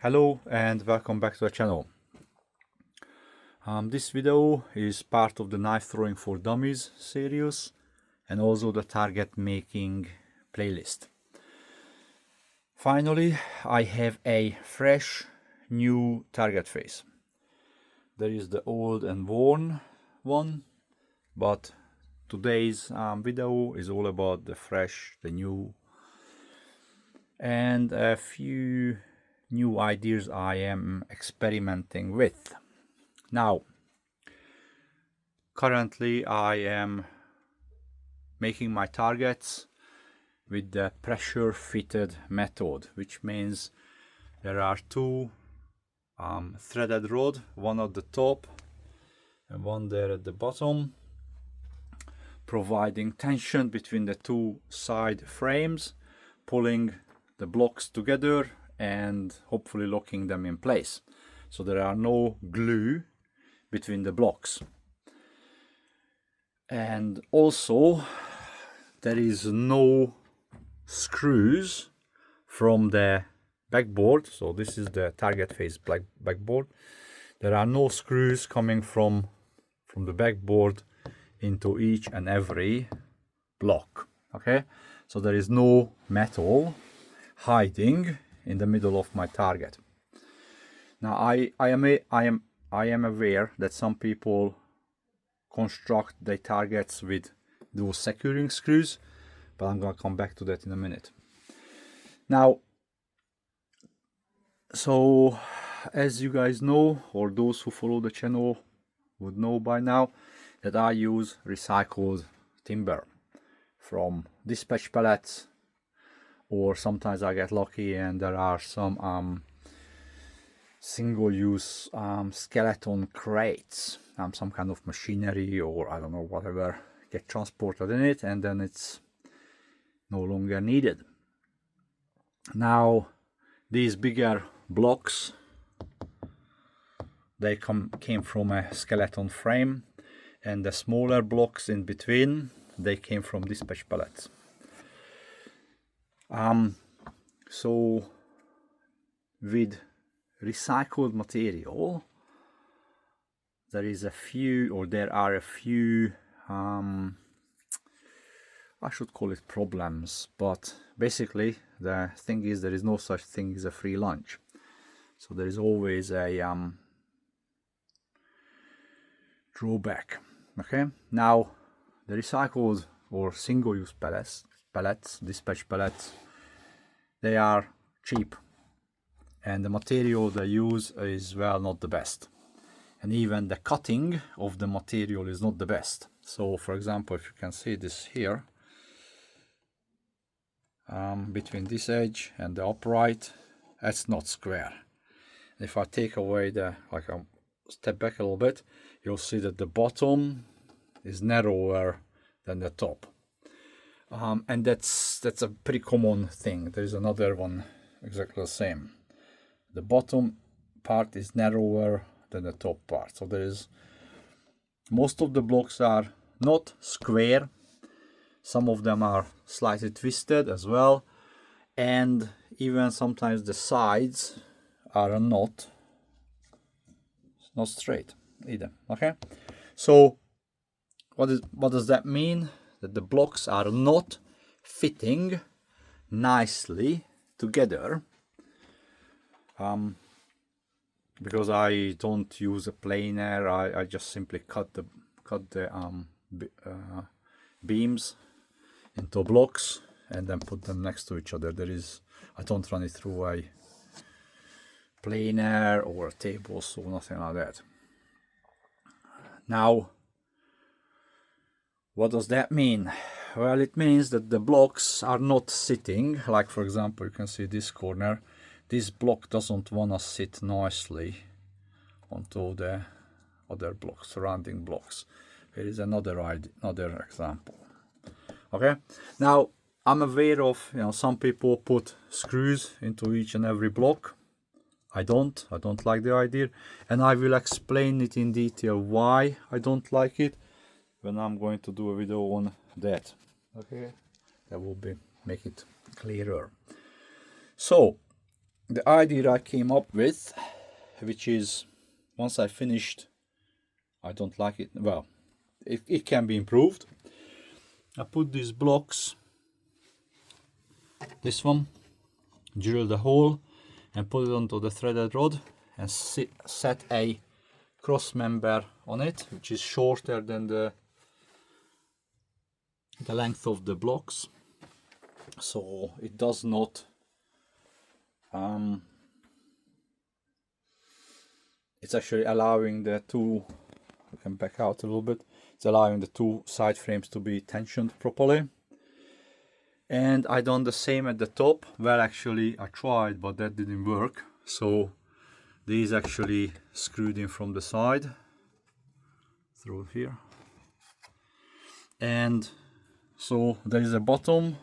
Hello and welcome back to the channel. This video is part of the Knife Throwing for Dummies series and also the target making playlist. Finally, I have a fresh new target face. There is the old and worn one, but today's video is all about the fresh, the new, and a few new ideas I am experimenting with. Now, currently I am making my targets with the pressure fitted method, which means there are two threaded rod, one at the top and one there at the bottom, providing tension between the two side frames, pulling the blocks together and hopefully locking them in place. So there are no glue between the blocks. And also there is no screws from the backboard. So this is the target face backboard. There are no screws coming from the backboard into each and every block. Okay, so there is no metal hiding in the middle of my target. Now I am aware that some people construct their targets with those securing screws, but I'm gonna come back to that in a minute. Now, so as you guys know, or those who follow the channel would know by now, that I use recycled timber from dispatch pallets, or sometimes I get lucky and there are some single-use skeleton crates, some kind of machinery or I don't know, whatever, get transported in it, and then it's no longer needed. Now these bigger blocks, they came from a skeleton frame, and the smaller blocks in between, they came from dispatch pallets. So with recycled material, there are a few I should call it problems, but basically the thing is there is no such thing as a free lunch. So there is always a drawback. Okay, now the recycled or single-use pallets, dispatch pallets, they are cheap, and the material they use is, well, not the best, and even the cutting of the material is not the best. So for example, if you can see this here, between this edge and the upright, that's not square. If I take away I step back a little bit, you'll see that the bottom is narrower than the top, and that's a pretty common thing. There's another one exactly the same. The bottom part is narrower than the top part. So most of the blocks are not square. Some of them are slightly twisted as well, and even sometimes the sides are not straight either. Okay, so what does that mean? That the blocks are not fitting nicely together, because I don't use a planer. I just simply cut the beams into blocks and then put them next to each other. I don't run it through a planer or a table, so nothing like that. Now, what does that mean? Well, it means that the blocks are not sitting. Like for example, you can see this corner. This block doesn't want to sit nicely onto the other blocks, surrounding blocks. Here is another example. Okay, now I'm aware of, some people put screws into each and every block. I don't like the idea, and I will explain it in detail why I don't like it when I'm going to do a video on that. Okay, that will make it clearer. So the idea I came up with, which is, once I finished, I don't like it, well, it can be improved. I put these blocks, this one, drill the hole and put it onto the threaded rod and set a cross member on it, which is shorter than the length of the blocks, so it does not it's actually allowing the two, we can back out a little bit, it's allowing the two side frames to be tensioned properly. And I done the same at the top. Well, actually I tried, but that didn't work, so these actually screwed in from the side through here, and so there is a bottom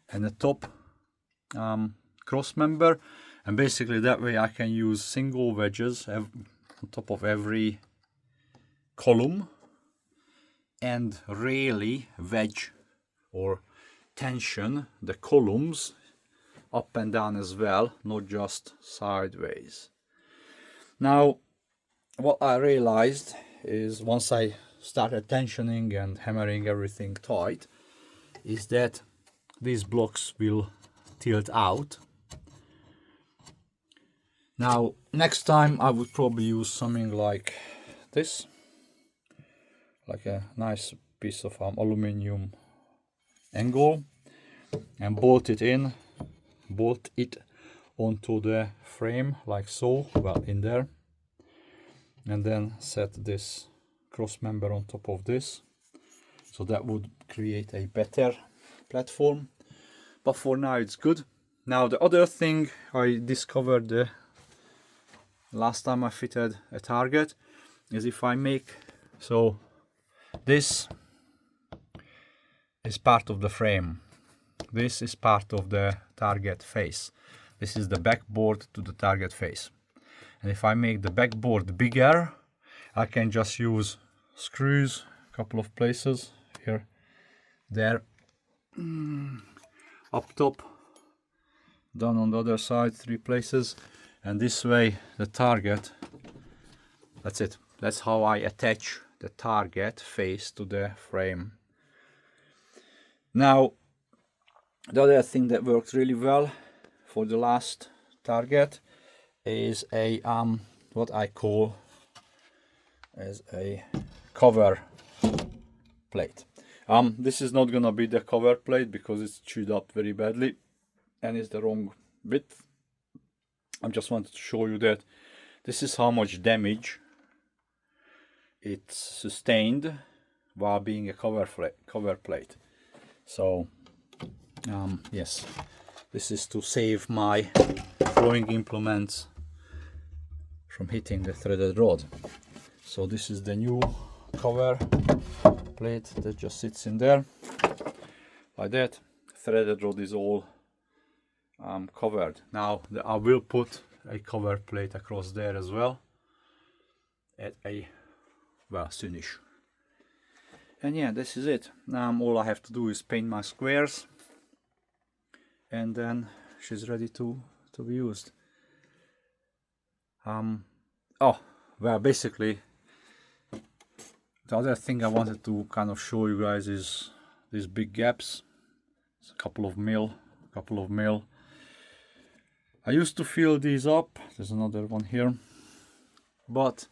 and a top cross member, and basically that way I can use single wedges on top of every column and really wedge or tension the columns up and down as well, not just sideways. Now what I realized is, once I started tensioning and hammering everything tight, is that these blocks will tilt out. Now next time I would probably use something like this, like a nice piece of aluminium angle, and bolt it onto the frame like so, well, in there, and then set this cross member on top of this, so that would create a better platform. But for now it's good. Now the other thing I discovered the last time I fitted a target is, if I make, so this is part of the frame, this is part of the target face, this is the backboard to the target face, and if I make the backboard bigger, I can just use screws, a couple of places here, there, up top, down on the other side, 3 places, and this way the target, that's it, that's how I attach the target face to the frame. Now the other thing that worked really well for the last target is a what I call as a cover plate. This is not gonna be the cover plate because it's chewed up very badly and it's the wrong width. I just wanted to show you that this is how much damage it's sustained while being a cover plate. So yes, this is to save my throwing implements from hitting the threaded rod. So this is the new cover plate that just sits in there like that. Threaded rod is all covered. Now I will put a cover plate across there as well at a, well, soonish. And yeah, this is it. All I have to do is paint my squares, and then she's ready to be used. Oh, well, basically the other thing I wanted to kind of show you guys is these big gaps. It's a couple of mil. I used to fill these up. There's another one here, but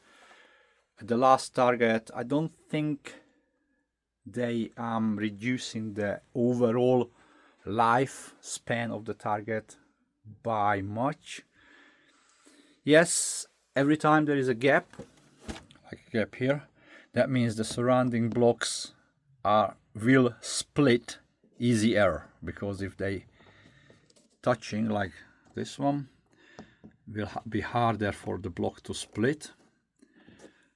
at the last target I don't think they reducing the overall lifespan of the target by much. Yes, every time there is a gap, like a gap here, that means the surrounding blocks will split easier, because if they touching like this one, will be harder for the block to split.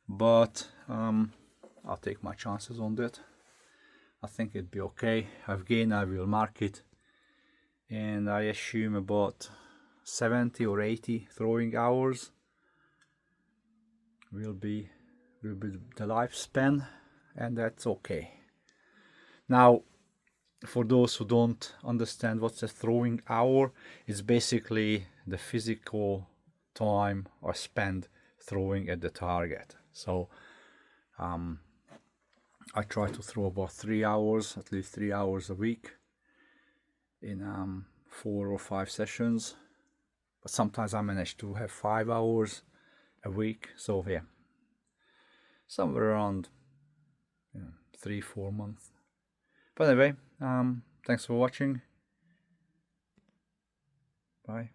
But I'll take my chances on that. I think it'd be okay. Again, I will mark it, and I assume about 70 or 80 throwing hours will be the lifespan, and that's okay. Now for those who don't understand what's a throwing hour, it's basically the physical time I spend throwing at the target. So I try to throw about 3 hours, at least 3 hours a week in 4 or 5 sessions. But sometimes I manage to have 5 hours a week. So yeah, somewhere around 3-4 months. But anyway, thanks for watching. Bye.